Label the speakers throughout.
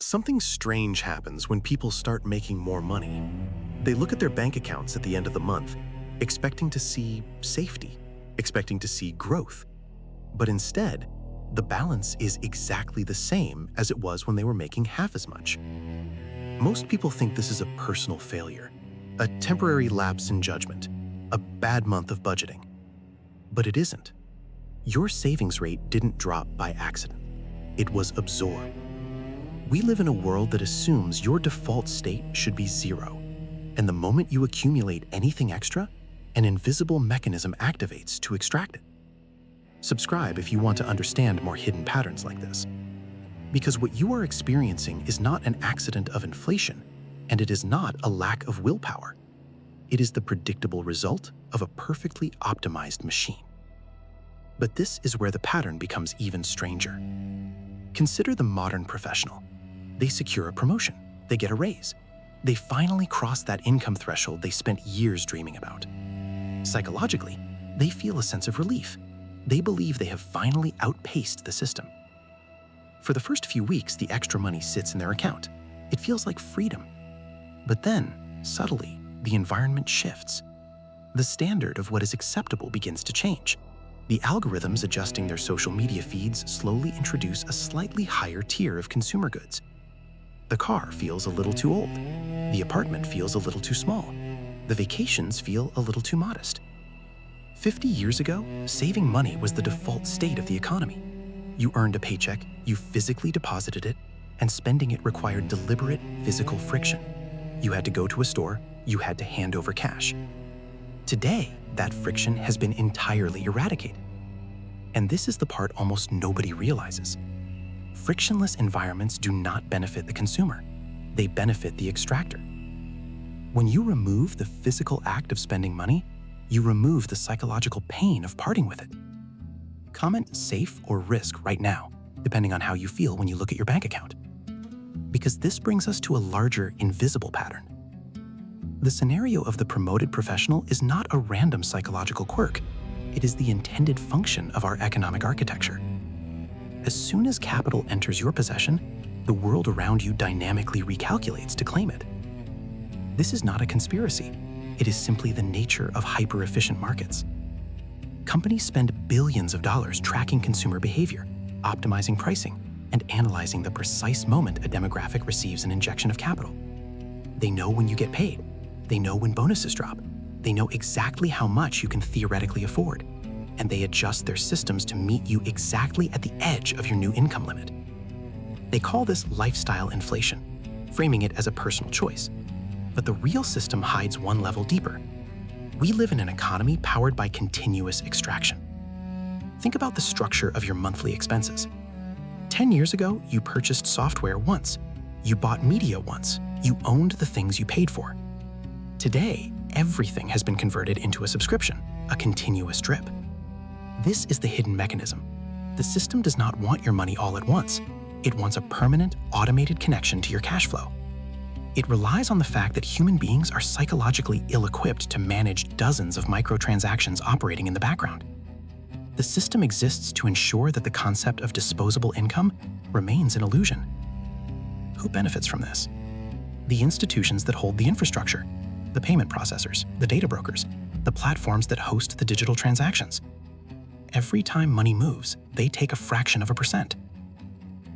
Speaker 1: Something strange happens when people start making more money. They look at their bank accounts at the end of the month, expecting to see safety, expecting to see growth. But instead, the balance is exactly the same as it was when they were making half as much. Most people think this is a personal failure, a temporary lapse in judgment, a bad month of budgeting. But it isn't. Your savings rate didn't drop by accident. It was absorbed. We live in a world that assumes your default state should be zero, and the moment you accumulate anything extra, an invisible mechanism activates to extract it. Subscribe if you want to understand more hidden patterns like this. Because what you are experiencing is not an accident of inflation, and it is not a lack of willpower. It is the predictable result of a perfectly optimized machine. But this is where the pattern becomes even stranger. Consider the modern professional. They secure a promotion. They get a raise. They finally cross that income threshold they spent years dreaming about. Psychologically, they feel a sense of relief. They believe they have finally outpaced the system. For the first few weeks, the extra money sits in their account. It feels like freedom. But then, subtly, the environment shifts. The standard of what is acceptable begins to change. The algorithms adjusting their social media feeds slowly introduce a slightly higher tier of consumer goods. The car feels a little too old. The apartment feels a little too small. The vacations feel a little too modest. 50 years ago, saving money was the default state of the economy. You earned a paycheck, you physically deposited it, and spending it required deliberate physical friction. You had to go to a store, you had to hand over cash. Today, that friction has been entirely eradicated. And this is the part almost nobody realizes. Frictionless environments do not benefit the consumer. They benefit the extractor. When you remove the physical act of spending money, you remove the psychological pain of parting with it. Comment safe or risk right now, depending on how you feel when you look at your bank account. Because this brings us to a larger, invisible pattern. The scenario of the promoted professional is not a random psychological quirk. It is the intended function of our economic architecture. As soon as capital enters your possession, the world around you dynamically recalculates to claim it. This is not a conspiracy. It is simply the nature of hyper-efficient markets. Companies spend billions of dollars tracking consumer behavior, optimizing pricing, and analyzing the precise moment a demographic receives an injection of capital. They know when you get paid. They know when bonuses drop. They know exactly how much you can theoretically afford, and they adjust their systems to meet you exactly at the edge of your new income limit. They call this lifestyle inflation, framing it as a personal choice. But the real system hides one level deeper. We live in an economy powered by continuous extraction. Think about the structure of your monthly expenses. 10 years ago, you purchased software once. You bought media once. You owned the things you paid for. Today, everything has been converted into a subscription, a continuous drip. This is the hidden mechanism. The system does not want your money all at once. It wants a permanent, automated connection to your cash flow. It relies on the fact that human beings are psychologically ill-equipped to manage dozens of microtransactions operating in the background. The system exists to ensure that the concept of disposable income remains an illusion. Who benefits from this? The institutions that hold the infrastructure, the payment processors, the data brokers, the platforms that host the digital transactions. Every time money moves, they take a fraction of a percent.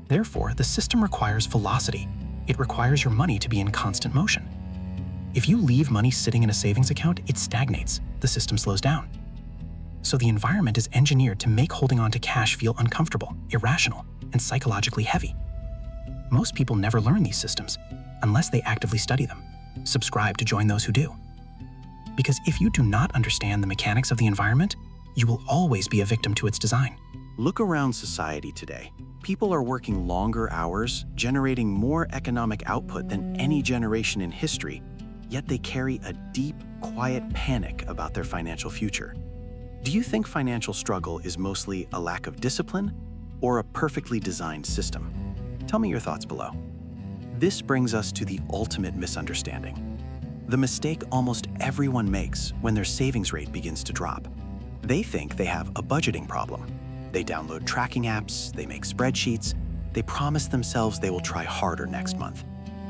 Speaker 1: Therefore, the system requires velocity. It requires your money to be in constant motion. If you leave money sitting in a savings account, it stagnates. The system slows down. So the environment is engineered to make holding on to cash feel uncomfortable, irrational, and psychologically heavy. Most people never learn these systems unless they actively study them. Subscribe to join those who do. Because if you do not understand the mechanics of the environment, you will always be a victim to its design.
Speaker 2: Look around society today. People are working longer hours, generating more economic output than any generation in history, yet they carry a deep, quiet panic about their financial future. Do you think financial struggle is mostly a lack of discipline or a perfectly designed system? Tell me your thoughts below. This brings us to the ultimate misunderstanding. The mistake almost everyone makes when their savings rate begins to drop. They think they have a budgeting problem. They download tracking apps, they make spreadsheets, They promise themselves they will try harder next month.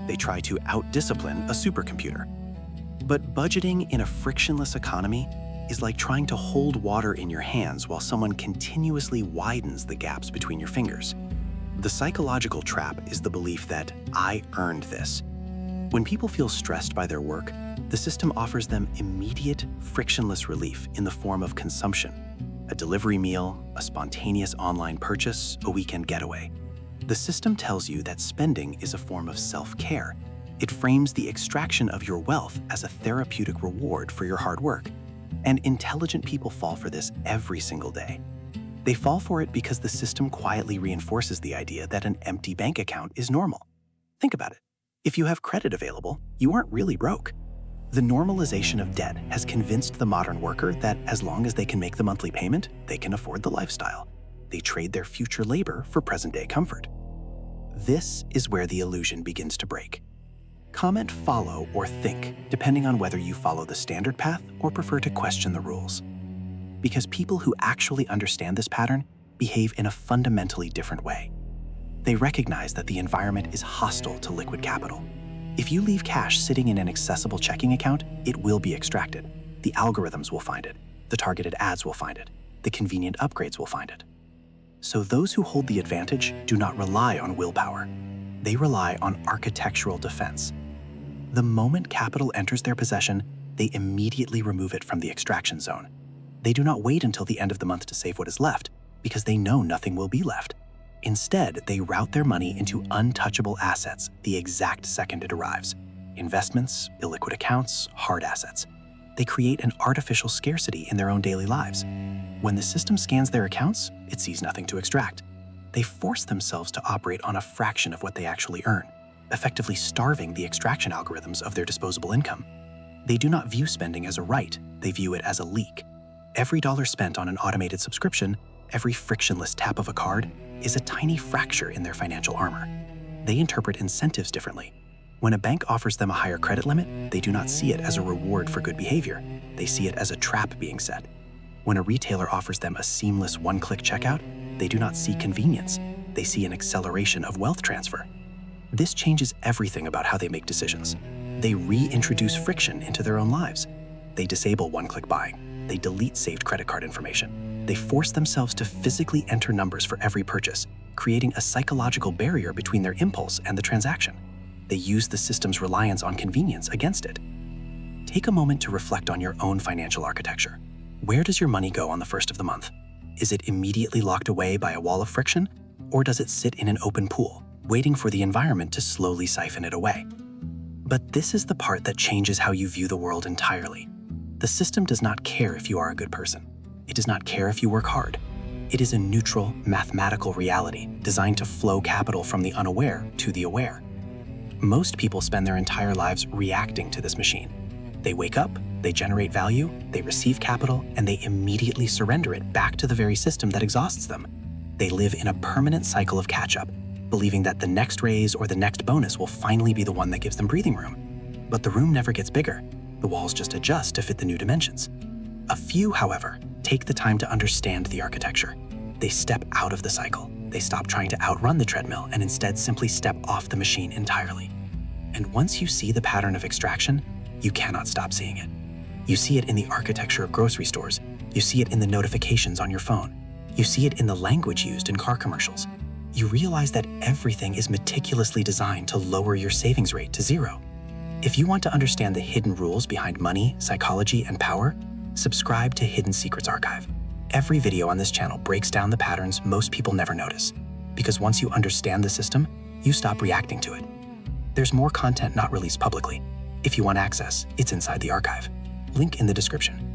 Speaker 2: They try to out-discipline a supercomputer. But budgeting in a frictionless economy is like trying to hold water in your hands while someone continuously widens the gaps between your fingers. The psychological trap is the belief that I earned this. When people feel stressed by their work, the system offers them immediate, frictionless relief in the form of consumption. A delivery meal, a spontaneous online purchase, a weekend getaway. The system tells you that spending is a form of self-care. It frames the extraction of your wealth as a therapeutic reward for your hard work. And intelligent people fall for this every single day. They fall for it because the system quietly reinforces the idea that an empty bank account is normal. Think about it. If you have credit available, you aren't really broke. The normalization of debt has convinced the modern worker that as long as they can make the monthly payment, they can afford the lifestyle. They trade their future labor for present-day comfort. This is where the illusion begins to break. Comment follow or think, depending on whether you follow the standard path or prefer to question the rules. Because people who actually understand this pattern behave in a fundamentally different way. They recognize that the environment is hostile to liquid capital. If you leave cash sitting in an accessible checking account, it will be extracted. The algorithms will find it. The targeted ads will find it. The convenient upgrades will find it. So those who hold the advantage do not rely on willpower. They rely on architectural defense. The moment capital enters their possession, they immediately remove it from the extraction zone. They do not wait until the end of the month to save what is left, because they know nothing will be left. Instead, they route their money into untouchable assets the exact second it arrives. Investments, illiquid accounts, hard assets. They create an artificial scarcity in their own daily lives. When the system scans their accounts, it sees nothing to extract. They force themselves to operate on a fraction of what they actually earn, effectively starving the extraction algorithms of their disposable income. They do not view spending as a right, they view it as a leak. Every dollar spent on an automated subscription, every frictionless tap of a card, is a tiny fracture in their financial armor. They interpret incentives differently. When a bank offers them a higher credit limit, they do not see it as a reward for good behavior. They see it as a trap being set. When a retailer offers them a seamless one-click checkout, they do not see convenience. They see an acceleration of wealth transfer. This changes everything about how they make decisions. They reintroduce friction into their own lives. They disable one-click buying. They delete saved credit card information. They force themselves to physically enter numbers for every purchase, creating a psychological barrier between their impulse and the transaction. They use the system's reliance on convenience against it. Take a moment to reflect on your own financial architecture. Where does your money go on the first of the month? Is it immediately locked away by a wall of friction? Or does it sit in an open pool, waiting for the environment to slowly siphon it away? But this is the part that changes how you view the world entirely. The system does not care if you are a good person. It does not care if you work hard. It is a neutral, mathematical reality designed to flow capital from the unaware to the aware. Most people spend their entire lives reacting to this machine. They wake up, they generate value, they receive capital, and they immediately surrender it back to the very system that exhausts them. They live in a permanent cycle of catch-up, believing that the next raise or the next bonus will finally be the one that gives them breathing room. But the room never gets bigger. The walls just adjust to fit the new dimensions. A few, however, take the time to understand the architecture. They step out of the cycle. They stop trying to outrun the treadmill and instead simply step off the machine entirely. And once you see the pattern of extraction, you cannot stop seeing it. You see it in the architecture of grocery stores. You see it in the notifications on your phone. You see it in the language used in car commercials. You realize that everything is meticulously designed to lower your savings rate to zero. If you want to understand the hidden rules behind money, psychology, and power, subscribe to Hidden Secrets Archive. Every video on this channel breaks down the patterns most people never notice, because once you understand the system, you stop reacting to it. There's more content not released publicly. If you want access, it's inside the archive. Link in the description.